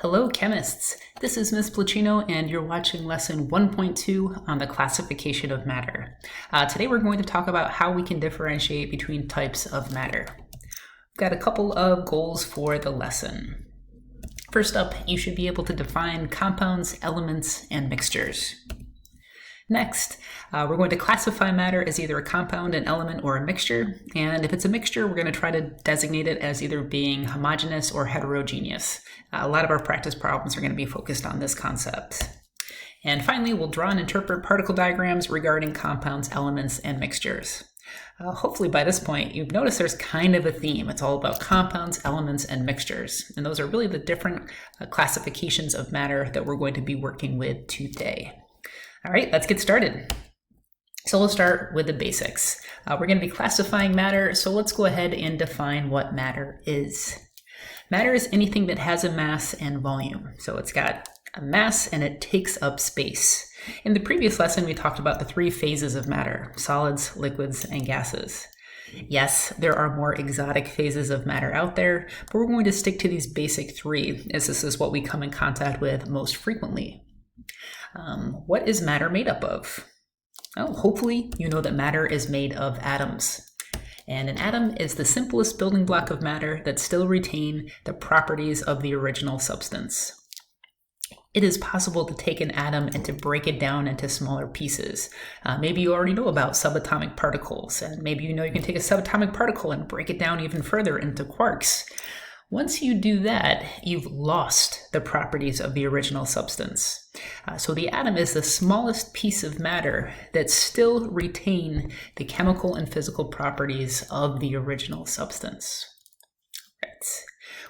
Hello, chemists. This is Ms. Placino, and you're watching lesson 1.2 on the classification of matter. Today we're going to talk about how we can differentiate between types of matter. We've got a couple of goals for the lesson. First up, you should be able to define compounds, elements, and mixtures. Next, we're going to classify matter as either a compound, an element, or a mixture. And if it's a mixture, we're going to try to designate it as either being homogeneous or heterogeneous. A lot of our practice problems are going to be focused on this concept. And finally, we'll draw and interpret particle diagrams regarding compounds, elements, and mixtures. Hopefully by this point, you've noticed there's kind of a theme. It's all about compounds, elements, and mixtures. And those are really the different classifications of matter that we're going to be working with today. All right, let's get started. So we'll start with the basics. We're going to be classifying matter, so let's go ahead and define what matter is. Matter is anything that has a mass and volume. So it's got a mass and it takes up space. In the previous lesson, we talked about the three phases of matter: solids, liquids, and gases. Yes, there are more exotic phases of matter out there, but we're going to stick to these basic three, as this is what we come in contact with most frequently. What is matter made up of? Well, hopefully you know that matter is made of atoms. And an atom is the simplest building block of matter that still retain the properties of the original substance. It is possible to take an atom and to break it down into smaller pieces. Maybe you already know about subatomic particles, and maybe you know you can take a subatomic particle and break it down even further into quarks. Once you do that, you've lost the properties of the original substance. So the atom is the smallest piece of matter that still retain the chemical and physical properties of the original substance. Right.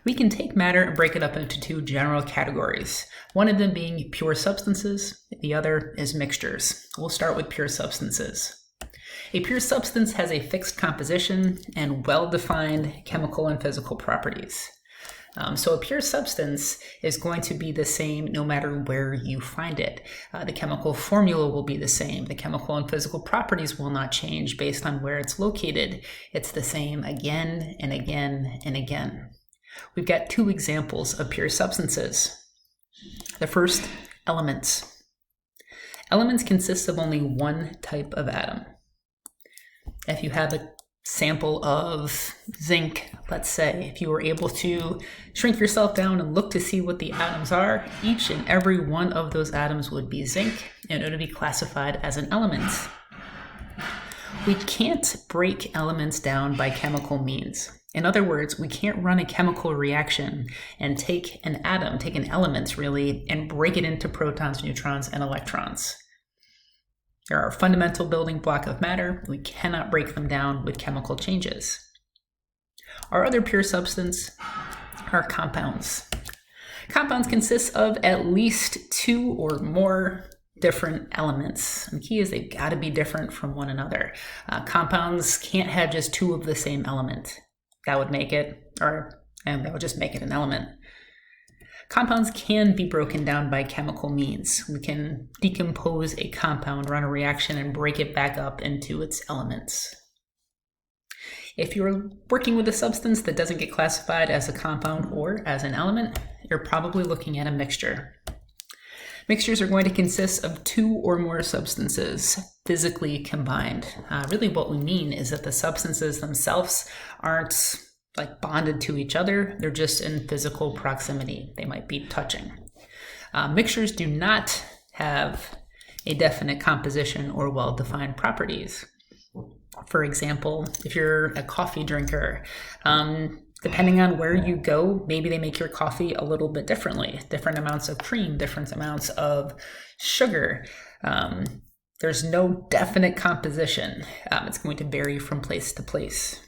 We can take matter and break it up into two general categories, one of them being pure substances, the other is mixtures. We'll start with pure substances. A pure substance has a fixed composition and well-defined chemical and physical properties. So a pure substance is going to be the same no matter where you find it. The chemical formula will be the same. The chemical and physical properties will not change based on where it's located. It's the same again and again and again. We've got two examples of pure substances. The first, elements. Elements consist of only one type of atom. If you have a sample of zinc, let's say, if you were able to shrink yourself down and look to see what the atoms are, each and every one of those atoms would be zinc, and it would be classified as an element. We can't break elements down by chemical means. In other words, we can't run a chemical reaction and take an atom, take an element really, and break it into protons, neutrons, and electrons. They're our fundamental building block of matter. We cannot break them down with chemical changes. Our other pure substance are compounds. Compounds consist of at least two or more different elements. And the key is they've got to be different from one another. Compounds can't have just two of the same element. That would make it, and that would just make it an element. Compounds can be broken down by chemical means. We can decompose a compound, run a reaction, and break it back up into its elements. If you're working with a substance that doesn't get classified as a compound or as an element, you're probably looking at a mixture. Mixtures are going to consist of two or more substances physically combined. Really what we mean is that the substances themselves aren't bonded to each other, they're just in physical proximity. They might be touching. Mixtures do not have a definite composition or well-defined properties. For example, if you're a coffee drinker, depending on where you go, maybe they make your coffee a little bit differently. Different amounts of cream, different amounts of sugar. There's no definite composition. It's going to vary from place to place.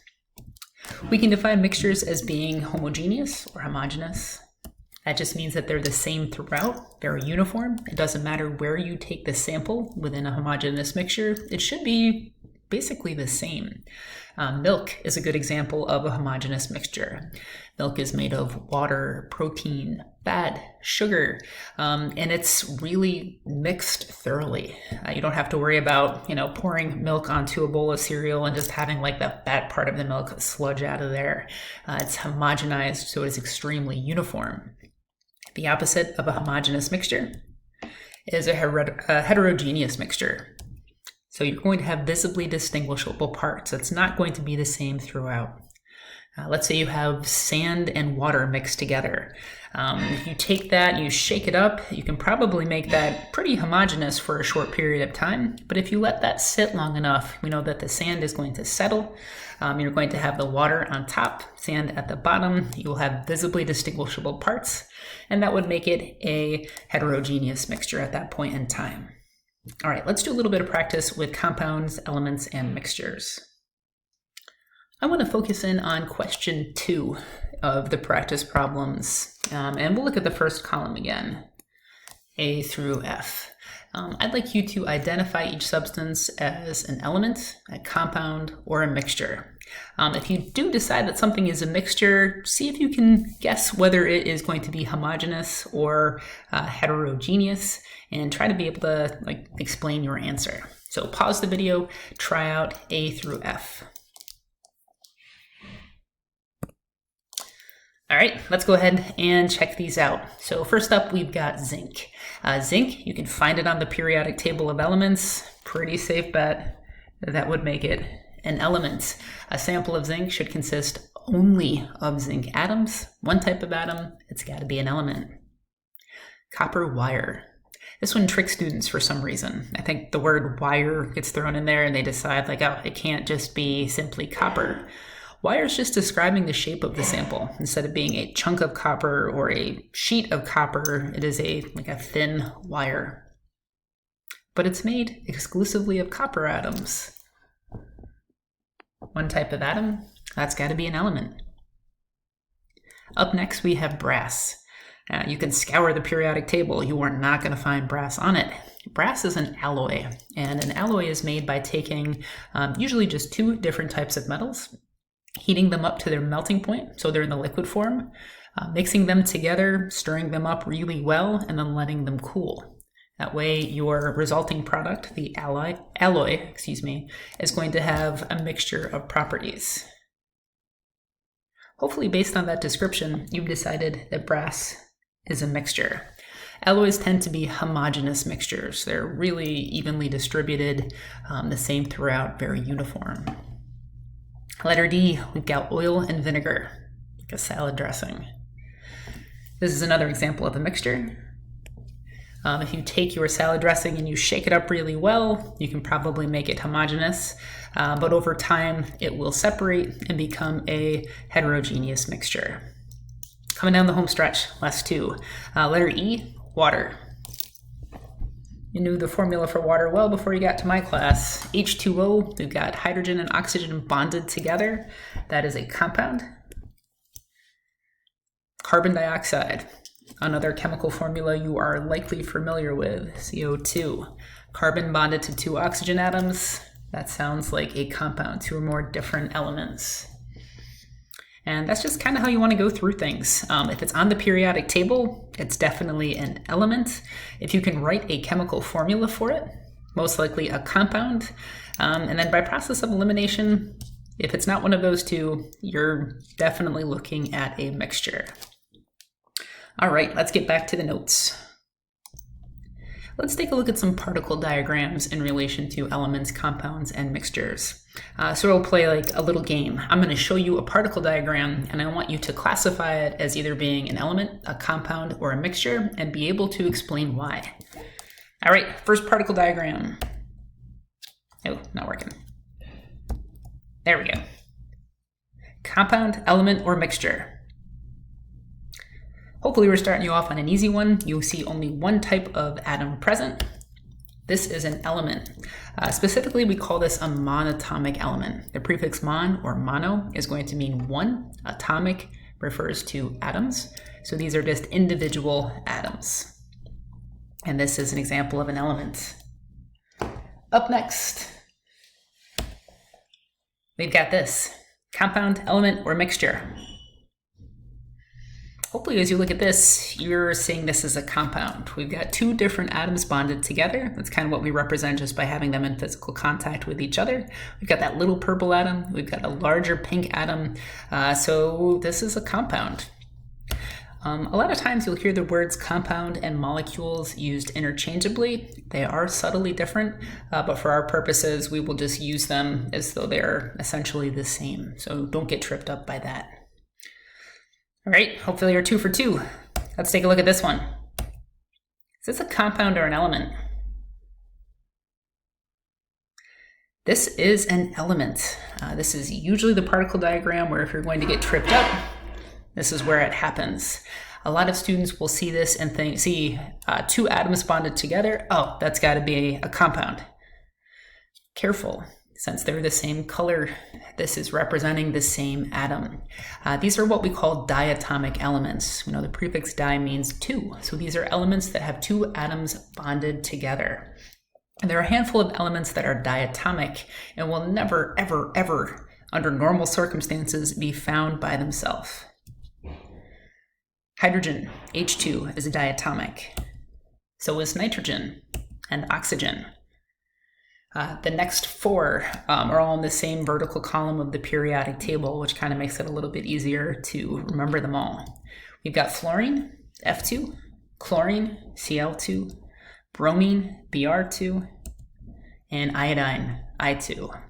We can define mixtures as being homogeneous or homogeneous. That just means that they're the same throughout, they're uniform. It doesn't matter where you take the sample within a homogeneous mixture, it should be basically the same. Milk is a good example of a homogeneous mixture. Milk is made of water, protein, fat, sugar, and it's really mixed thoroughly. You don't have to worry about, pouring milk onto a bowl of cereal and just having the fat part of the milk sludge out of there. It's homogenized, so it's extremely uniform. The opposite of a homogeneous mixture is a heterogeneous mixture. So you're going to have visibly distinguishable parts. It's not going to be the same throughout. Let's say you have sand and water mixed together. If you take that, you shake it up, you can probably make that pretty homogeneous for a short period of time. But if you let that sit long enough, we know that the sand is going to settle. You're going to have the water on top, sand at the bottom. You will have visibly distinguishable parts, and that would make it a heterogeneous mixture at that point in time. All right, let's do a little bit of practice with compounds, elements, and mixtures. I want to focus in on question 2 of the practice problems, and we'll look at the first column again, A through F. I'd like you to identify each substance as an element, a compound, or a mixture. If you do decide that something is a mixture, see if you can guess whether it is going to be homogeneous or heterogeneous, and try to be able to explain your answer. So pause the video, try out A through F. All right, let's go ahead and check these out. So first up, we've got zinc. Zinc, you can find it on the periodic table of elements. Pretty safe bet that would make it an element. A sample of zinc should consist only of zinc atoms. One type of atom, it's got to be an element. Copper wire. This one tricks students for some reason. I think the word wire gets thrown in there and they decide oh, it can't just be simply copper. Wire is just describing the shape of the sample. Instead of being a chunk of copper or a sheet of copper, it is a thin wire. But it's made exclusively of copper atoms. One type of atom, that's got to be an element. Up next, we have brass. You can scour the periodic table. You are not going to find brass on it. Brass is an alloy, and an alloy is made by taking usually just 2 different types of metals, heating them up to their melting point, so they're in the liquid form, mixing them together, stirring them up really well, and then letting them cool. That way your resulting product, the alloy, is going to have a mixture of properties. Hopefully based on that description, you've decided that brass is a mixture. Alloys tend to be homogeneous mixtures. They're really evenly distributed, the same throughout, very uniform. Letter D, we've got oil and vinegar, like a salad dressing. This is another example of a mixture. If you take your salad dressing and you shake it up really well, you can probably make it homogeneous, but over time it will separate and become a heterogeneous mixture. Coming down the home stretch, last 2. Letter E, water. You knew the formula for water well before you got to my class. H2O, we've got hydrogen and oxygen bonded together. That is a compound. Carbon dioxide, another chemical formula you are likely familiar with, CO2. Carbon bonded to 2 oxygen atoms. That sounds like a compound, 2 or more different elements. And that's just kind of how you want to go through things. If it's on the periodic table, it's definitely an element. If you can write a chemical formula for it, most likely a compound. And then by process of elimination, if it's not one of those 2, you're definitely looking at a mixture. All right, let's get back to the notes. Let's take a look at some particle diagrams in relation to elements, compounds, and mixtures. So we'll play a little game. I'm going to show you a particle diagram, and I want you to classify it as either being an element, a compound, or a mixture, and be able to explain why. All right, first particle diagram. Oh, not working. There we go. Compound, element, or mixture. Hopefully we're starting you off on an easy one. You'll see only one type of atom present. This is an element. Specifically, we call this a monatomic element. The prefix mon or mono is going to mean 1. Atomic refers to atoms. So these are just individual atoms. And this is an example of an element. Up next, we've got this. Compound, element, or mixture. Hopefully, as you look at this, you're seeing this as a compound. We've got 2 different atoms bonded together. That's kind of what we represent just by having them in physical contact with each other. We've got that little purple atom. We've got a larger pink atom. So this is a compound. A lot of times you'll hear the words compound and molecules used interchangeably. They are subtly different, but for our purposes, we will just use them as though they're essentially the same. So don't get tripped up by that. All right, hopefully you're 2 for 2. Let's take a look at this one. Is this a compound or an element? This is an element. This is usually the particle diagram where if you're going to get tripped up, this is where it happens. A lot of students will see this and see 2 atoms bonded together. Oh, that's got to be a compound. Careful, since they're the same color, this is representing the same atom. These are what we call diatomic elements. We know the prefix di means 2, so these are elements that have 2 atoms bonded together. And there are a handful of elements that are diatomic and will never, ever, ever, under normal circumstances, be found by themselves. Hydrogen, H2, is diatomic. So is nitrogen and oxygen. The next 4 are all in the same vertical column of the periodic table, which kind of makes it a little bit easier to remember them all. We've got fluorine, F2, chlorine, Cl2, bromine, Br2, and iodine, I2.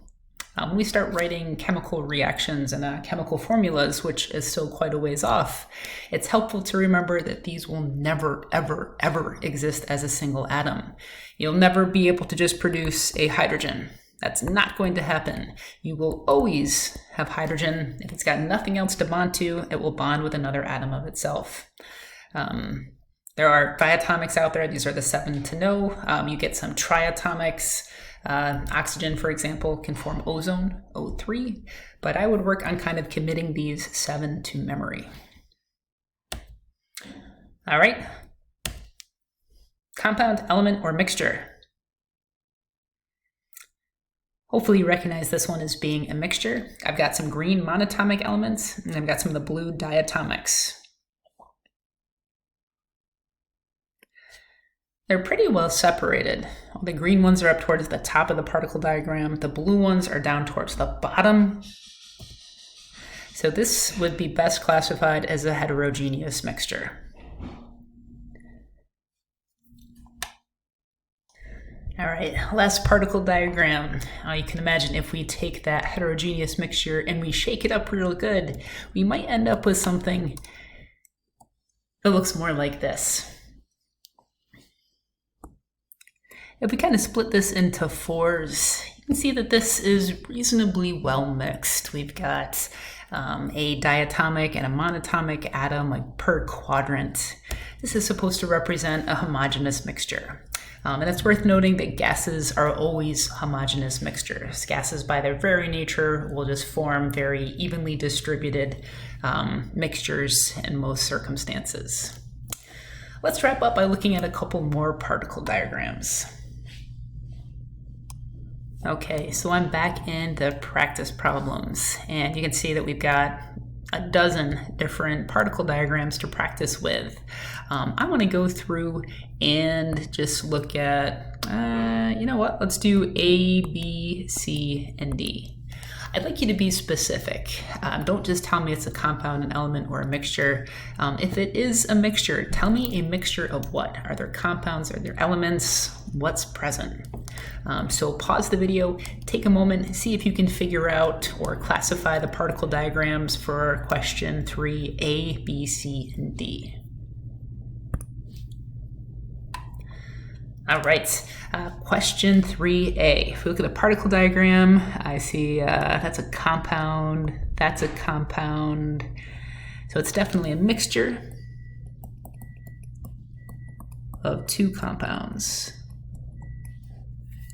When we start writing chemical reactions and chemical formulas, which is still quite a ways off, it's helpful to remember that these will never, ever, ever exist as a single atom. You'll never be able to just produce a hydrogen. That's not going to happen. You will always have hydrogen. If it's got nothing else to bond to, it will bond with another atom of itself. There are diatomics out there. These are the 7 to know. You get some triatomics. Oxygen, for example, can form ozone, O3, but I would work on kind of committing these 7 to memory. All right. Compound, element, or mixture. Hopefully you recognize this one as being a mixture. I've got some green monatomic elements, and I've got some of the blue diatomics. They're pretty well separated. The green ones are up towards the top of the particle diagram. The blue ones are down towards the bottom. So this would be best classified as a heterogeneous mixture. All right, last particle diagram. You can imagine if we take that heterogeneous mixture and we shake it up real good, we might end up with something that looks more like this. If we kind of split this into 4s, you can see that this is reasonably well mixed. We've got a diatomic and a monatomic atom like per quadrant. This is supposed to represent a homogeneous mixture. And it's worth noting that gases are always homogeneous mixtures. Gases by their very nature will just form very evenly distributed mixtures in most circumstances. Let's wrap up by looking at a couple more particle diagrams. Okay, so I'm back in the practice problems, and you can see that we've got a dozen different particle diagrams to practice with. I want to go through and just look at, you know what, let's do A, B, C, and D. I'd like you to be specific. Don't just tell me it's a compound, an element, or a mixture. If it is a mixture, tell me a mixture of what? Are there compounds? Are there elements? What's present? So pause the video, take a moment, see if you can figure out or classify the particle diagrams for question 3, A, B, C, and D. All right, question 3A. If we look at the particle diagram, I see that's a compound, that's a compound. So it's definitely a mixture of 2 compounds.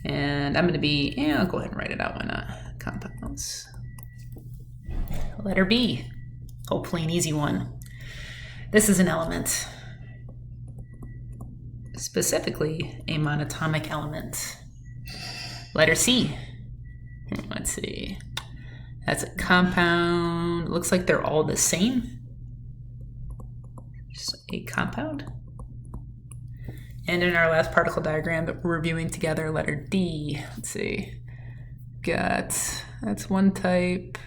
And I'm going to be, I'll go ahead and write it out, why not? Compounds. Letter B, hopefully an easy one. This is an element. Specifically a monatomic element. Letter C. Let's see. That's a compound. Looks like they're all the same. Just a compound. And in our last particle diagram that we're reviewing together, letter D. Let's see. That's one type.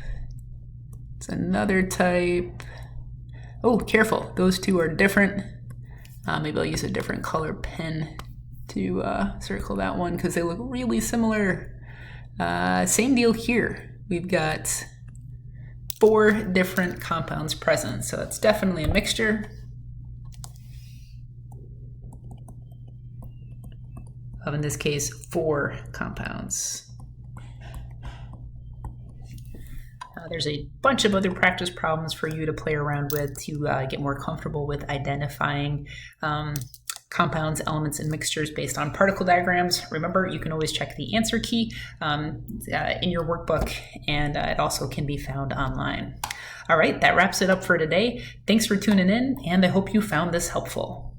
It's another type. Oh, careful, those two are different. Maybe I'll use a different color pen to circle that one because they look really similar. Same deal here. We've got 4 different compounds present, so it's definitely a mixture of, in this case, 4 compounds. There's a bunch of other practice problems for you to play around with to get more comfortable with identifying compounds, elements, and mixtures based on particle diagrams. Remember, you can always check the answer key in your workbook, and it also can be found online. All right, that wraps it up for today. Thanks for tuning in, and I hope you found this helpful.